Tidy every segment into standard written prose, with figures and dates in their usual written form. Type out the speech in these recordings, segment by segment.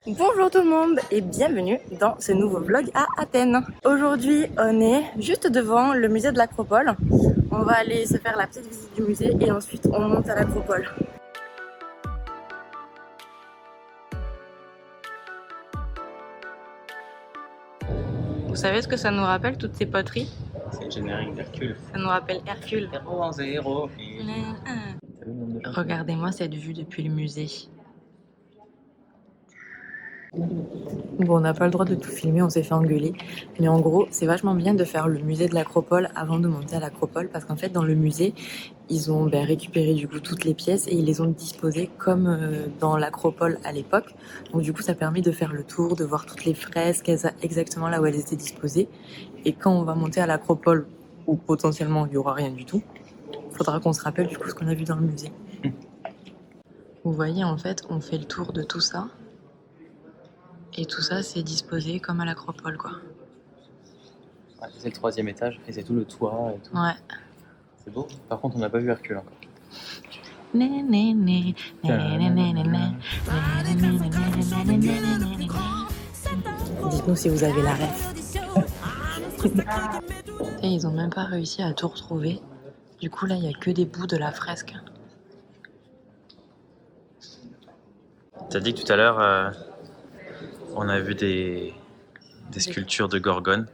Bonjour tout le monde et bienvenue dans ce nouveau vlog à Athènes. Aujourd'hui on est juste devant le musée de l'Acropole. On va aller se faire la petite visite du musée et ensuite on monte à l'Acropole. Vous savez ce que ça nous rappelle toutes ces poteries? C'est le générique d'Hercule. Ça nous rappelle Hercule. 0 en 0. Regardez-moi cette vue depuis le musée. Bon, on n'a pas le droit de tout filmer, on s'est fait engueuler. Mais en gros, c'est vachement bien de faire le musée de l'Acropole avant de monter à l'Acropole parce qu'en fait, dans le musée, ils ont récupéré du coup toutes les pièces et ils les ont disposées comme dans l'Acropole à l'époque. Donc du coup, ça permet de faire le tour, de voir toutes les fresques exactement là où elles étaient disposées. Et quand on va monter à l'Acropole, où potentiellement il n'y aura rien du tout, il faudra qu'on se rappelle du coup ce qu'on a vu dans le musée. Vous voyez, en fait, on fait le tour de tout ça. Et tout ça, c'est disposé comme à l'Acropole, quoi. Ouais, c'est le 3e étage et c'est tout le toit et tout. Ouais. C'est beau. Par contre, on n'a pas vu Hercule encore. Dites-nous si vous avez la ref. Et ils ont même pas réussi à tout retrouver. Du coup, là, il n'y a que des bouts de la fresque. T'as dit que tout à l'heure, on a vu des sculptures de Gorgone,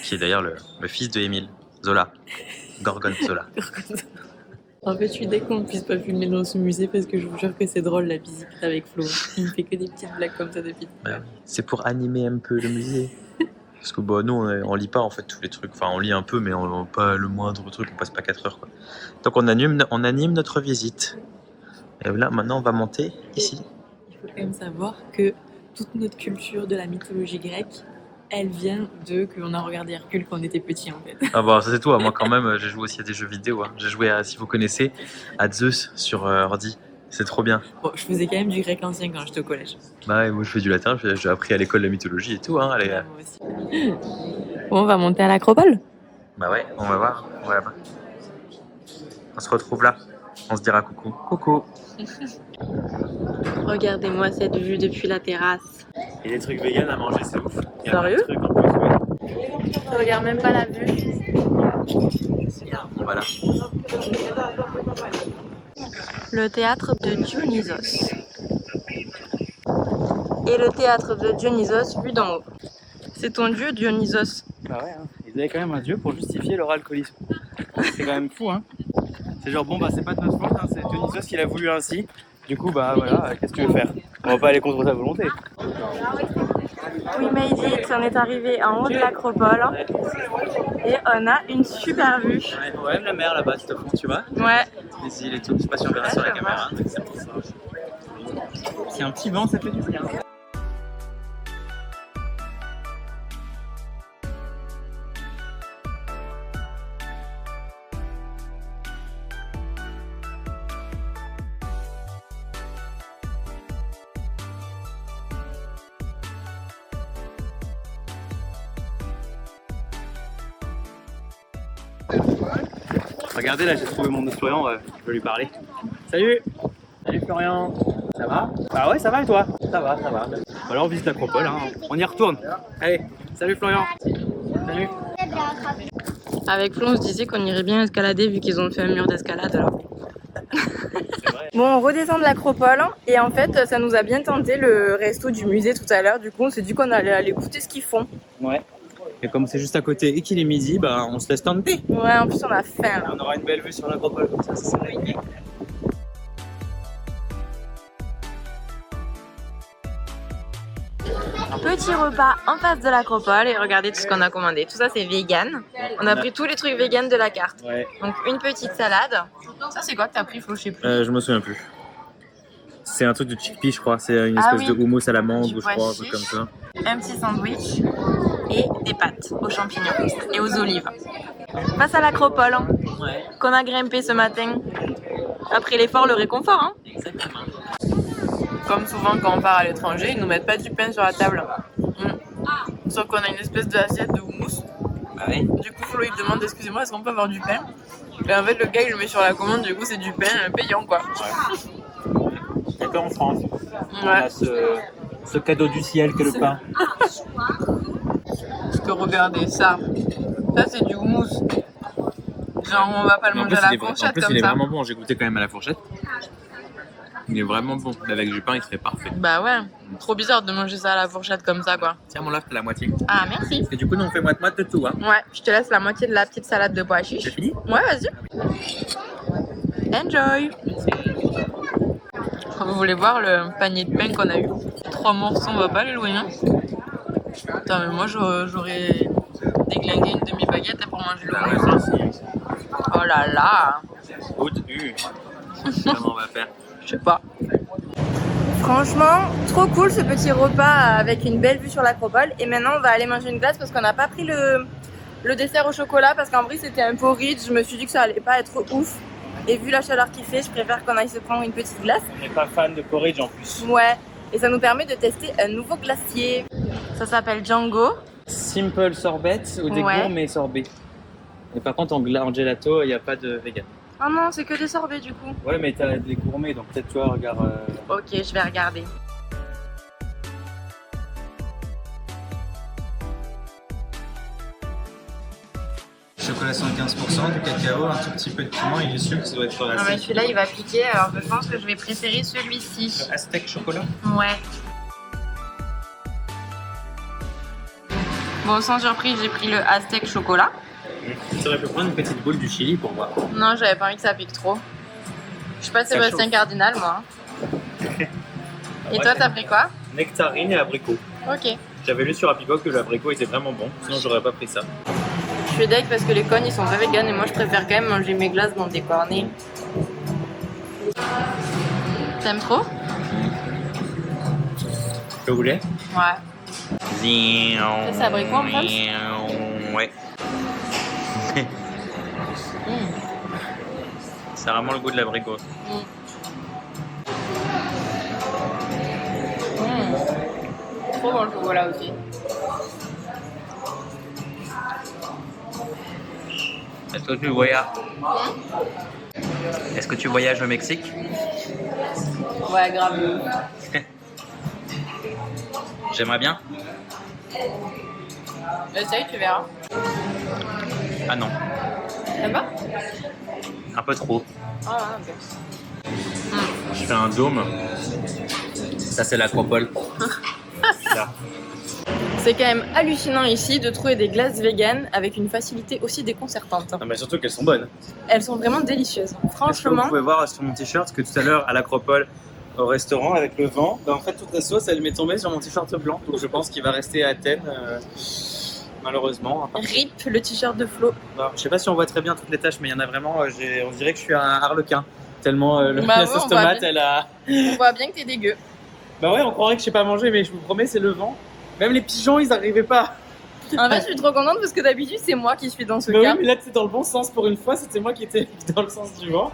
qui est d'ailleurs le fils de Émile Zola. Gorgone Zola. En fait, je suis dès qu'on ne puisse pas filmer dans ce musée parce que je vous jure que c'est drôle la visite avec Flo. Il me fait que des petites blagues comme ça depuis. Bah, c'est pour animer un peu le musée. Parce que nous, on lit pas en fait tous les trucs. Enfin, on lit un peu, mais on pas le moindre truc. On passe pas 4 heures, quoi. Donc on anime notre visite. Et là, maintenant, on va monter ici. Il faut quand même savoir que toute notre culture de la mythologie grecque, elle vient de qu'on a regardé Hercule quand on était petit, en fait. Ah bah ça c'est tout, moi quand même j'ai joué aussi à des jeux vidéo, hein. J'ai joué à, si vous connaissez, à Zeus sur ordi, c'est trop bien. Bon, je faisais quand même du grec ancien quand j'étais au collège. Bah ouais, moi je fais du latin, j'ai appris à l'école la mythologie et tout, hein. Allez. Ouais, moi aussi. Bon, on va monter à l'Acropole. Bah ouais, on va voir, on va là-bas. On se retrouve là, on se dira coucou. Coucou. Regardez-moi cette vue depuis la terrasse. Et les trucs vegan à manger, c'est ouf. Sérieux? Je regarde même pas la vue. Voilà. Le théâtre de Dionysos. Et le théâtre de Dionysos vu d'en haut. C'est ton dieu Dionysos. Bah ouais, hein. Ils avaient quand même un dieu pour justifier leur alcoolisme. C'est quand même fou, hein. C'est genre, bon bah c'est pas de notre faute, hein. C'est Dionysos qui l'a voulu ainsi. Du coup, bah voilà, qu'est-ce que tu veux faire? On va pas aller contre sa volonté. We made it, on est arrivé en haut de l'Acropole et on a une super vue. On voit même la mer là-bas, tout au fond, tu vois? Ouais. Les îles et tout, je sais pas si on verra sur la caméra. C'est un petit vent, ça fait du bien. Regardez là, j'ai trouvé mon autre Florian, je vais lui parler. Salut! Salut Florian! Ça va? Bah ouais, ça va et toi? Ça va, ça va. Alors on visite l'Acropole, hein. On y retourne. Allez, salut Florian! Salut! Avec Flo, on se disait qu'on irait bien escalader vu qu'ils ont fait un mur d'escalade là. Bon, on redescend de l'Acropole et en fait, ça nous a bien tenté le resto du musée tout à l'heure. Du coup, on s'est dit qu'on allait aller goûter ce qu'ils font. Ouais. Et comme c'est juste à côté et qu'il est midi, bah on se laisse tenter. Ouais, en plus on a faim là. On aura une belle vue sur l'Acropole comme ça c'est magnifique. Petit repas en face de l'Acropole et regardez tout ce qu'on a commandé. Tout ça c'est vegan. On a pris tous les trucs vegan de la carte. Ouais. Donc une petite salade. Ça c'est quoi que t'as pris Flo? Je sais plus. Je me souviens plus. C'est un truc de chickpea je crois, c'est une espèce de hummus à la mangue ou je crois, un truc comme ça. Un petit sandwich et des pâtes aux champignons et aux olives. Face à l'Acropole, hein, Ouais. qu'on a grimpé ce matin. Après l'effort, le réconfort. Hein. Exactement. Comme souvent quand on part à l'étranger, ils nous mettent pas du pain sur la table. Sauf qu'on a une espèce d'assiette de houmous. Ah ouais. Du coup, Flo il demande excusez-moi, est-ce qu'on peut avoir du pain? Et en fait, le gars il le met sur la commande, du coup, c'est du pain payant quoi. Ouais. a qu'en France. On Ouais. a ce cadeau du ciel que le pain. Parce que regardez ça. Ça, c'est du houmous. Genre, on va pas le Mais en manger plus, à la il est, fourchette en plus, comme il est ça. vraiment bon. J'ai goûté quand même à la fourchette. Il est vraiment bon. Avec du pain, il serait parfait. Bah ouais. Trop bizarre de manger ça à la fourchette comme ça, quoi. Tiens, mon là, c'est la moitié. Ah, merci. Et du coup, nous, on fait moite-moite de tout. Hein. Ouais, je te laisse la moitié de la petite salade de pois C'est chiches. fini? Ouais, vas-y. Enjoy. Vous voulez voir le panier de pain qu'on a eu? 3 morceaux, on va pas aller loin. Hein. Attends, mais moi j'aurais déglingué une demi-baguette pour manger le houmous. Oh là là. Comment on va faire? Je sais pas. Franchement, trop cool ce petit repas avec une belle vue sur l'acropole. Et maintenant, on va aller manger une glace parce qu'on n'a pas pris le dessert au chocolat parce qu'en vrai, c'était un peu rich. Je me suis dit que ça allait pas être ouf. Et vu la chaleur qu'il fait, je préfère qu'on aille se prendre une petite glace. On n'est pas fan de porridge en plus. Ouais. Et ça nous permet de tester un nouveau glacier. Ça s'appelle Django. Simple sorbet ou des Ouais. gourmets sorbets. Et par contre, en gelato, il n'y a pas de vegan. Oh non, c'est que des sorbets du coup. Ouais, mais t'as des gourmets, donc peut-être toi, regarde. Ok, je vais regarder. Chocolat 115%, du cacao, un tout petit peu de piment et du sucre, ça doit être Ah mais celui-là, il va piquer. Alors je pense que je vais préférer celui-ci. Aztec chocolat. Ouais. Bon, sans surprise, j'ai pris le Aztec chocolat. Tu aurais pu prendre une petite boule du chili pour voir. Non, j'avais pas envie que ça pique trop. Je suis pas Ça Sébastien chauffe. Cardinal, moi. Et toi, t'as pris quoi? Nectarine et abricot. Ok. J'avais lu sur Apico que l'abricot était vraiment bon, sinon j'aurais pas pris ça. Je suis deg parce que les cognes, ils sont pas vegan et moi, je préfère quand même manger mes glaces dans des cornets. T'aimes trop? Tu voulais? Ouais. C'est abricot en France? Ouais. Ça a vraiment le goût de l'abricot. Trop bon le chocolat aussi. Est-ce que tu voyages? Est-ce que tu voyages au Mexique? Ouais, grave. J'aimerais bien. Essaye, tu verras. Ah non, T'aimes pas? un peu trop. Ah, ok. Je fais un dôme. Ça c'est l'acropole. Là. C'est quand même hallucinant ici de trouver des glaces véganes avec une facilité aussi déconcertante. Non, mais surtout qu'elles sont bonnes. Elles sont vraiment délicieuses. Est-ce que Franchement, vous pouvez voir sur mon t-shirt que tout à l'heure à l'acropole au restaurant avec le vent, bah, en fait toute la sauce elle m'est tombée sur mon t-shirt blanc. Donc je pense qu'il va rester à Athènes malheureusement. rip le t-shirt de Flo. Alors, je sais pas si on voit très bien toutes les taches mais il y en a vraiment, on dirait que je suis un harlequin. Tellement Bah la ouais, sauce on voit tomate bien. elle a... On voit bien que t'es dégueu. Bah ouais on croirait que je sais pas manger mais je vous promets c'est le vent. Même les pigeons ils arrivaient pas. En fait, je suis trop contente parce que d'habitude, c'est moi qui suis dans ce Bah oui cas. mais là c'est dans le bon sens pour une fois, c'était moi qui étais dans le sens du vent.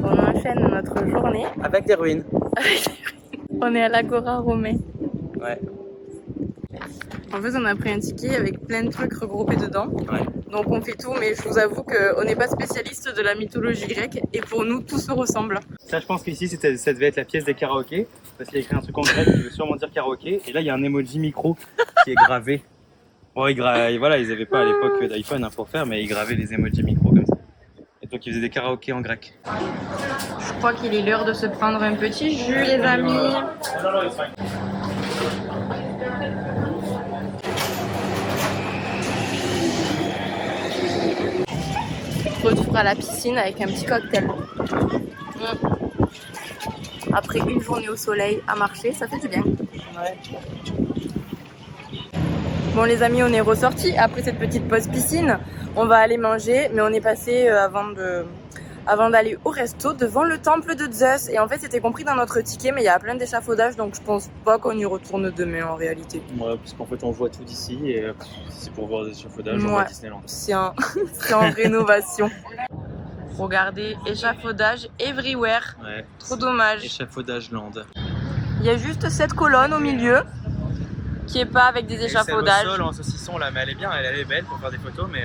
On enchaîne notre journée. Avec des ruines. On est à l'Agora Romain. Ouais. En fait, on a pris un ticket avec plein de trucs regroupés dedans. Ouais. Donc on fait tout, mais je vous avoue qu'on n'est pas spécialiste de la mythologie grecque et pour nous, tout se ressemble. Ça, je pense qu'ici, ça devait être la pièce des karaokés. Parce qu'il y a écrit un truc en grec qui veut sûrement dire karaoké. Et là, il y a un emoji micro qui est gravé. Bon, voilà, ils n'avaient pas à l'époque d'iPhone hein, pour faire, mais ils gravaient les emojis micro comme ça. Et donc, ils faisaient des karaokés en grec. Je crois qu'il est l'heure de se prendre un petit jus, les amis. Retour à la piscine avec un petit cocktail. Après une journée au soleil à marcher, ça fait du bien. Ouais. Bon les amis, on est ressortis après cette petite pause piscine. On va aller manger, mais on est passé avant d'aller au resto devant le temple de Zeus. Et en fait, c'était compris dans notre ticket, mais il y a plein d'échafaudages, donc je pense pas qu'on y retourne demain en réalité. Ouais, parce qu'en fait, on voit tout d'ici. Et c'est pour voir des échafaudages, on voit Ouais. Disneyland. C'est en rénovation. Regardez, échafaudage everywhere. Ouais. Trop dommage. Échafaudage land. Il y a juste cette colonne au milieu. qui est pas avec des échafaudages. Celle au sol en saucisson là, mais elle est bien, elle est belle pour faire des photos, mais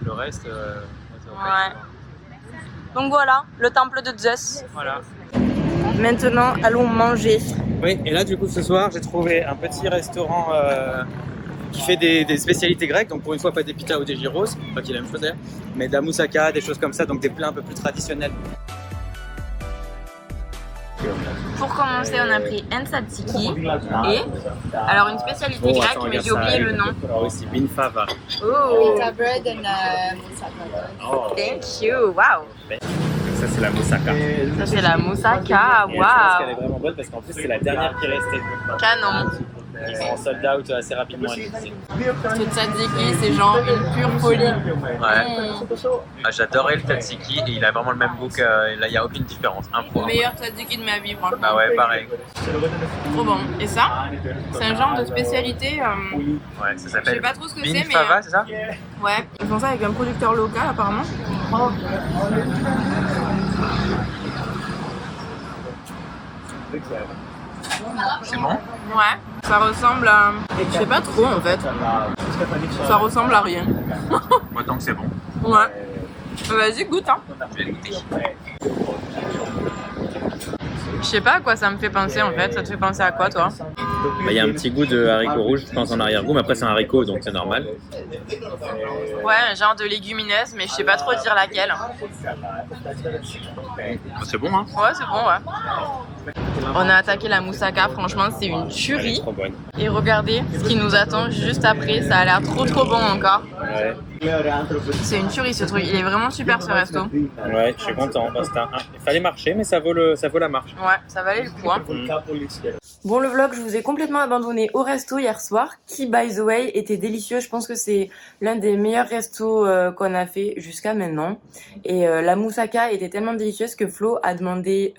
le reste, ça va pas être bon. Donc voilà, le temple de Zeus. Voilà. Maintenant, allons manger. Oui, et là du coup ce soir j'ai trouvé un petit restaurant qui fait des spécialités grecques, donc pour une fois pas des pitas ou des gyros, pas qu'il a la même chose d'ailleurs, mais de la moussaka, des choses comme ça, donc des plats un peu plus traditionnels. Pour commencer, on a pris un tzatziki et alors une spécialité grecque, attends, mais regarde j'ai ça, oublié le nom. Ah oui, c'est binfava. Oh, Pita bread and moussaka. Oh. thank you, wow. Ça c'est la moussaka. Ça c'est la moussaka, Et je pense qu'elle est wow. vraiment bonne parce qu'en plus c'est la dernière qui restait. Canon. Ils sont en sold out assez rapidement. Ce tzatziki, c'est genre une pure folie. Ouais. Ah, j'adorais le tzatziki et il a vraiment le même goût que là, il n'y a aucune différence. Un point. Meilleur tzatziki de ma vie, franchement. Ah ouais, pareil. Trop bon. Et ça, c'est un genre de spécialité. Ouais, ça Je sais s'appelle pas trop ce que c'est, mais. binfava, c'est ça? Ouais, ils font ça avec un producteur local apparemment. C'est bon? Ouais, ça ressemble à. Je sais pas trop en fait. Ça ressemble à rien. Moi, tant que c'est bon. Ouais. Vas-y, goûte, hein. Je vais le goûter. Je sais pas à quoi ça me fait penser en fait. Ça te fait penser à quoi, toi? Il y a un petit goût de haricot rouge, je pense, en arrière-goût, mais après c'est un haricot donc c'est normal. Ouais, un genre de légumineuse, mais je sais pas trop dire laquelle. C'est bon, hein? Ouais, c'est bon, ouais. On a attaqué la moussaka, franchement, c'est une Elle est tuerie. trop bonne. Et regardez ce qui nous attend juste après, ça a l'air trop bon encore. Ouais, C'est une tuerie ce truc, il est vraiment super ce resto. ouais, je suis content. Bah, il fallait marcher, mais ça vaut la marche. Ouais, ça valait le coup, hein. Bon, le vlog, je vous ai complètement abandonné au resto hier soir, qui, by the way, était délicieux. Je pense que c'est l'un des meilleurs restos qu'on a fait jusqu'à maintenant. Et la moussaka était tellement délicieuse que Flo a demandé,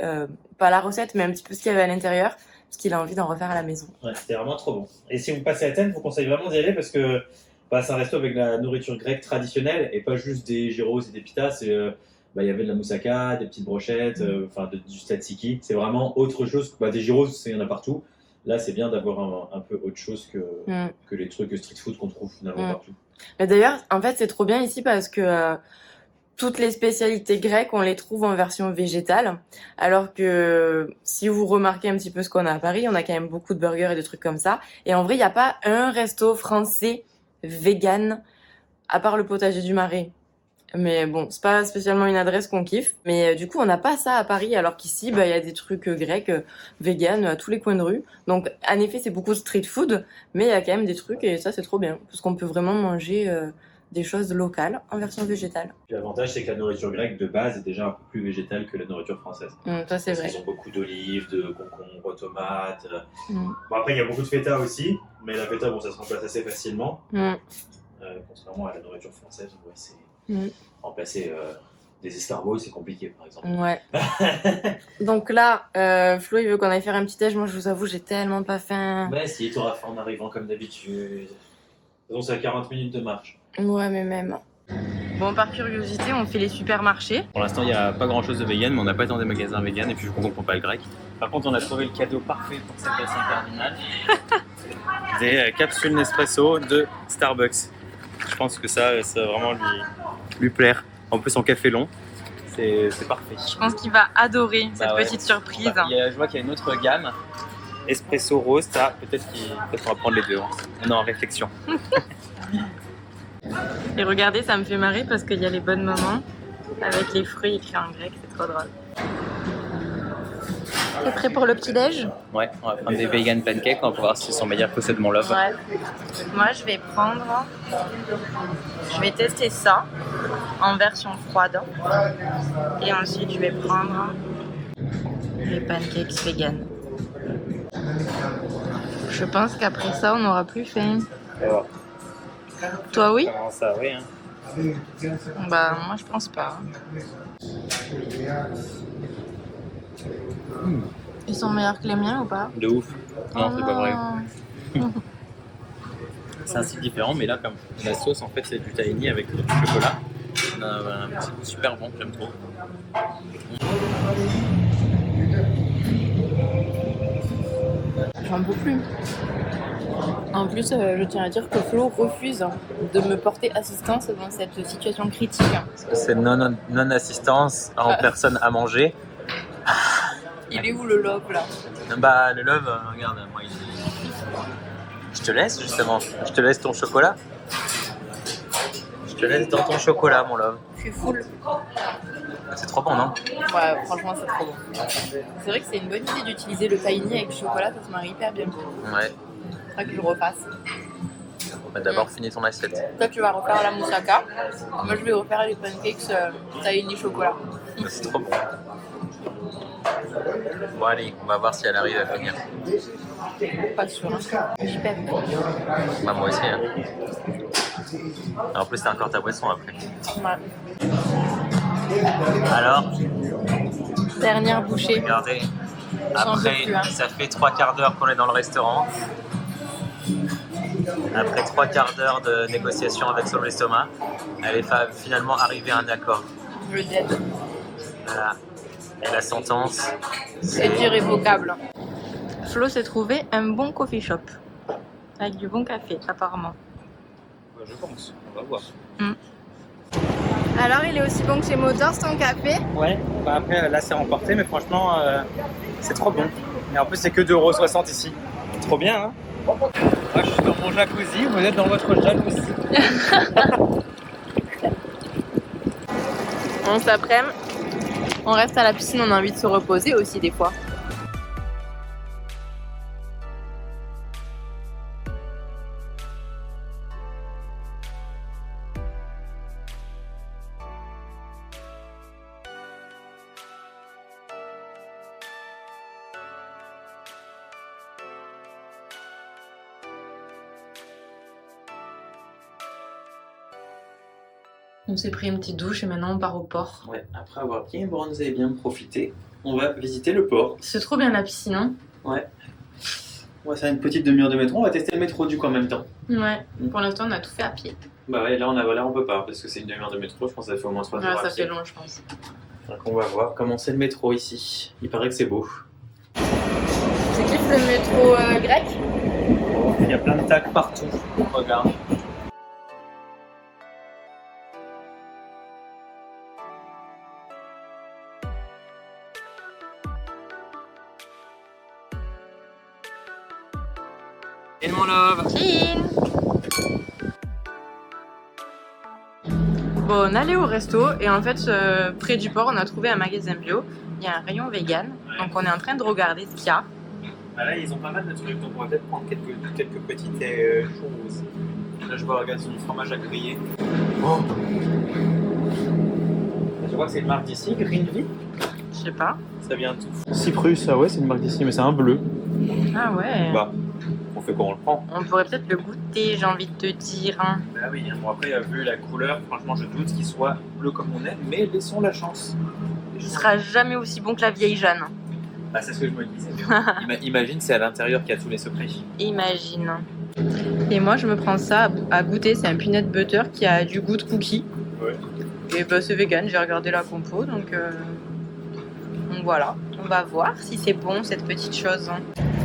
pas la recette, mais un petit peu ce qu'il y avait à l'intérieur, parce qu'il a envie d'en refaire à la maison. Ouais, c'était vraiment trop bon. Et si vous passez à Athènes, je vous conseille vraiment d'y aller parce que bah, c'est un resto avec de la nourriture grecque traditionnelle et pas juste des gyros et des pitas. C'est, bah, il y avait de la moussaka, des petites brochettes, du tzatziki. C'est vraiment autre chose. Bah, des gyros, il y en a partout. Là, c'est bien d'avoir un peu autre chose que les trucs street food qu'on trouve finalement partout. Mais d'ailleurs, en fait, c'est trop bien ici parce que toutes les spécialités grecques, on les trouve en version végétale. Alors que si vous remarquez un petit peu ce qu'on a à Paris, on a quand même beaucoup de burgers et de trucs comme ça. Et en vrai, il n'y a pas un resto français vegan, à part le potager du Marais. Mais bon, c'est pas spécialement une adresse qu'on kiffe. Mais du coup, on n'a pas ça à Paris, alors qu'ici, bah, y a des trucs grecs, vegan, à tous les coins de rue. Donc, en effet, c'est beaucoup de street food, mais il y a quand même des trucs, et ça, c'est trop bien. Parce qu'on peut vraiment manger des choses locales en version végétale. Puis l'avantage, c'est que la nourriture grecque de base est déjà un peu plus végétale que la nourriture française. Ça, c'est vrai. Ils ont beaucoup d'olives, de concombres, tomates. Mm. Bon, après, il y a beaucoup de feta aussi, mais la feta, bon, ça se remplace assez facilement. Contrairement à la nourriture française, ouais, c'est remplacer des escargots, c'est compliqué, par exemple. Ouais. Donc là, Flo, il veut qu'on aille faire un petit déj. Moi, je vous avoue, j'ai tellement pas faim. Bah si, t'auras faim en arrivant comme d'habitude. De toute façon, c'est à 40 minutes de marche. Ouais, mais même. Bon, par curiosité, on fait les supermarchés. Pour l'instant, il n'y a pas grand chose de vegan, mais on n'a pas dans des magasins vegan et puis je ne comprends pas le grec. Par contre, on a trouvé le cadeau parfait pour cette passion cardinale. Des capsules Nespresso de Starbucks. Je pense que ça va vraiment lui plaire. En plus, en café long, c'est parfait. Je pense qu'il va adorer cette ouais. petite surprise. Je vois qu'il y a une autre gamme. Espresso rose, ça, peut-être qu'on va prendre les deux. On est en réflexion. Et regardez, ça me fait marrer parce qu'il y a les bonnes moments avec les fruits écrits en grec, c'est trop drôle. T'es prêt pour le petit-déj? Ouais, on va prendre des vegan pancakes, on va voir si sont meilleurs que ceux de mon love. Ouais. Moi, je vais tester ça en version froide. Et ensuite, je vais prendre les pancakes vegan. Je pense qu'après ça, on n'aura plus faim. Alors, toi, oui? comment ça, oui. Hein. Bah, moi, je pense pas. Ils sont meilleurs que les miens ou pas? De ouf. Non, c'est pas vrai. C'est assez différent, mais là, comme la sauce, en fait, c'est du tahini avec du chocolat. On a un petit goût super bon, j'aime trop. J'en peux plus. En plus, je tiens à dire que Flo refuse de me porter assistance dans cette situation critique. C'est non-assistance en personne à manger. Il est où le love là? Bah, le love, regarde, moi, je te laisse justement. Je te laisse ton chocolat. Je te laisse dans ton chocolat, mon love. Je suis full. C'est trop bon, non? Ouais, franchement, c'est trop bon. C'est vrai que c'est une bonne idée d'utiliser le tiny avec le chocolat, ça se marie hyper bien. Ouais. Faudrait que je le refasse. On va d'abord finir ton assiette. Toi, tu vas refaire la moussaka. Moi, je vais refaire les pancakes tiny chocolat. C'est trop bon. Bon, allez, on va voir si elle arrive à finir. Pas sûr, hein. J'y perds. Bah, moi aussi, hein. En plus, t'as encore ta boisson après. Ouais. Alors, Dernière bouchée. regardez. J'en peux Après, plus, hein. ça fait 3/4 d'heure qu'on est dans le restaurant. Après 3/4 d'heure de négociation avec son estomac, elle est finalement arrivée à un accord. Je dead. Voilà. Et la sentence, C'est irrévocable. Flo s'est trouvé un bon coffee shop. Avec du bon café, apparemment. Je pense, on va voir. Alors, il est aussi bon que chez Motors, ton café? Ouais, bah après là c'est remporté, mais franchement c'est trop bon. Et en plus c'est que 2,60 € ici. Trop bien, hein? Moi je suis dans mon jacuzzi, vous êtes dans votre jacuzzi. On s'après-midi. On reste à la piscine, on a envie de se reposer aussi des fois. On s'est pris une petite douche et maintenant on part au port. Ouais, après avoir bien bronzé et bien profité, on va visiter le port. C'est trop bien la piscine, hein? Ouais. On va faire une petite demi-heure de métro, on va tester le métro du coup en même temps. Ouais, pour l'instant on a tout fait à pied. Bah ouais, là on peut pas, parce que c'est une demi-heure de métro, je pense que ça fait au moins 3 heures. Ouais, ça à pied. fait long, je pense. Donc on va voir comment c'est le métro ici. Il paraît que c'est beau. C'est qui le métro grec? Il y a plein de tags partout, regarde. Et mon love. Bon, on allait au resto et en fait, près du port, on a trouvé un magasin bio. Il y a un rayon vegan, donc on est en train de regarder ce qu'il y a. Bah là, ils ont pas mal de trucs, donc on va peut-être prendre quelques petites choses. Là, je vois, regarde, ils ont du fromage à griller. Oh. Je vois que c'est une marque d'ici, Greenville. Je sais pas. Ça vient tout. Cyprus, ah ouais, c'est une marque d'ici, mais c'est un bleu. Ah ouais. Bah, on fait quoi, on le prend. On pourrait peut-être le goûter, j'ai envie de te dire. Bah oui, bon après, vu la couleur, franchement, je doute qu'il soit bleu comme on aime, mais laissons la chance. Il sera jamais aussi bon que la vieille Jeanne. Bah, c'est ce que je me disais. Imagine, c'est à l'intérieur qu'il y a tous les secrets. Imagine. Et moi, je me prends ça à goûter. C'est un peanut butter qui a du goût de cookie. Ouais. Et bah, c'est vegan, j'ai regardé la compo, donc voilà. On va voir si c'est bon cette petite chose.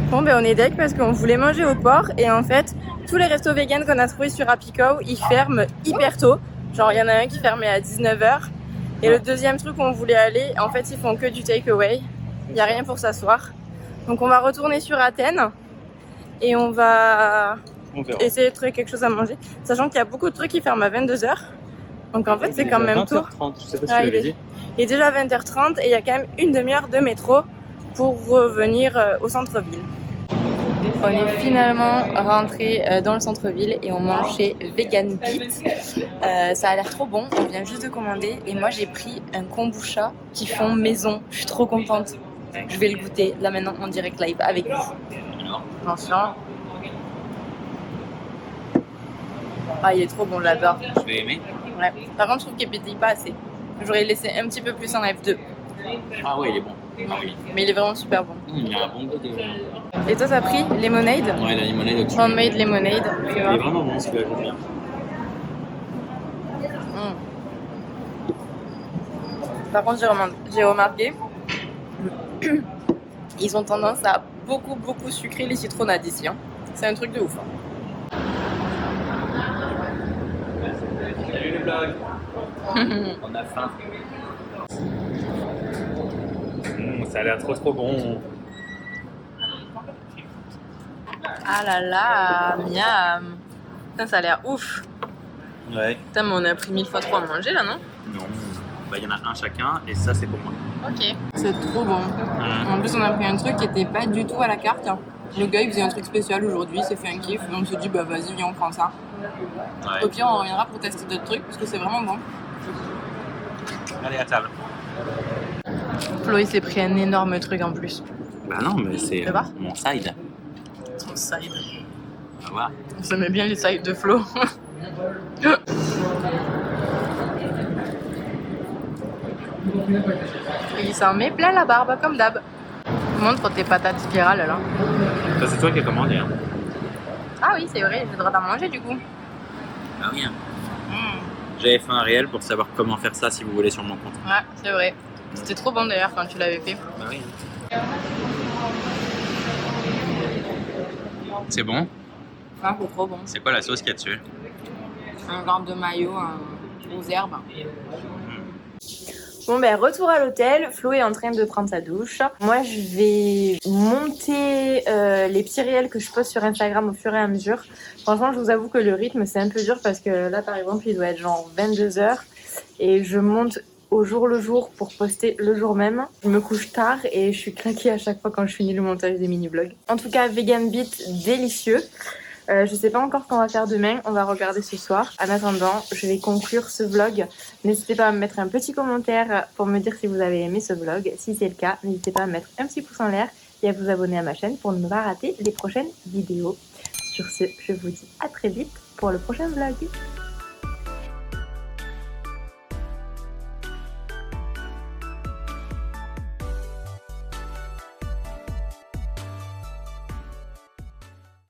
Bon, ben on est deck parce qu'on voulait manger au port et en fait, tous les restos vegan qu'on a trouvés sur Happycow, ils ferment hyper tôt. Genre, il y en a un qui fermait à 19 h. Et le deuxième truc où on voulait aller, en fait, ils font que du takeaway. Il n'y a rien pour s'asseoir. Donc, on va retourner sur Athènes et on va essayer de trouver quelque chose à manger. Sachant qu'il y a beaucoup de trucs qui ferment à 22 h. Donc, en fait, c'est quand même tôt. 20h30, je sais pas si Ah, tu l'avais dit. il est déjà 20h30 et il y a quand même une demi-heure de métro pour revenir au centre-ville. On est finalement rentré dans le centre-ville et on mange chez Vegan Beat. Ça a l'air trop bon, on vient juste de commander et moi j'ai pris un kombucha qui font maison. Je suis trop contente. Je vais le goûter là maintenant en direct live avec vous. Attention. Ah, il est trop bon, j'adore. Je vais aimer. Ouais. Par contre, je trouve qu'il pétille pas assez. J'aurais laissé un petit peu plus en F2. Ah ouais, il est bon. Ah oui. Mais il est vraiment super bon. Il y a un bon goût de... Et toi, t'as pris lemonade? Ouais, la limonade au-dessus. Homemade lemonade. Tu Il est vois. vraiment bon, celui-là, j'aime bien. Par contre, j'ai remarqué, ils ont tendance à beaucoup sucrer les citronnades ici. Hein. C'est un truc de ouf. Salut les vlogs. On a faim. Ça a l'air trop bon. Ah là là, miam. Putain, ça a l'air ouf. Ouais. Putain, mais on a pris 1000 fois trop à manger là, non? Non. Bah, y en a un chacun et ça c'est pour moi. Ok. C'est trop bon. En plus, on a pris un truc qui était pas du tout à la carte. Le gars, il faisait un truc spécial aujourd'hui, il s'est fait un kiff. Et on se dit, bah vas-y, viens, on prend ça. Ouais. Au pire, on reviendra pour tester d'autres trucs parce que c'est vraiment bon. Allez à table. Flo, il s'est pris un énorme truc en plus. Bah non, mais c'est Tu vas mon side. Son side. On va voir. On s'aimait bien les sides de Flo. Il s'en met plein la barbe, comme d'hab. Montre tes patates spirales là. Ça c'est toi qui as commandé. Hein. Ah oui, c'est vrai, j'ai le droit d'en manger du coup. Ah oui. Hein. J'avais fait un réel pour savoir comment faire ça si vous voulez sur mon compte. Ouais, c'est vrai. C'était trop bon d'ailleurs quand tu l'avais fait. Bah oui. C'est bon? Ah, c'est trop bon. C'est quoi la sauce qu'il y a dessus? Un genre de maillot aux herbes. Bon ben retour à l'hôtel, Flo est en train de prendre sa douche. Moi je vais monter les petits réels que je poste sur Instagram au fur et à mesure. Franchement je vous avoue que le rythme c'est un peu dur parce que là par exemple il doit être genre 22h et je monte au jour le jour pour poster le jour même. Je me couche tard et je suis claquée à chaque fois quand je finis le montage des mini-vlogs. En tout cas vegan beat délicieux. Je sais pas encore ce qu'on va faire demain, on va regarder ce soir. En attendant, je vais conclure ce vlog. N'hésitez pas à me mettre un petit commentaire pour me dire si vous avez aimé ce vlog. Si c'est le cas, n'hésitez pas à mettre un petit pouce en l'air et à vous abonner à ma chaîne pour ne pas rater les prochaines vidéos. Sur ce, je vous dis à très vite pour le prochain vlog.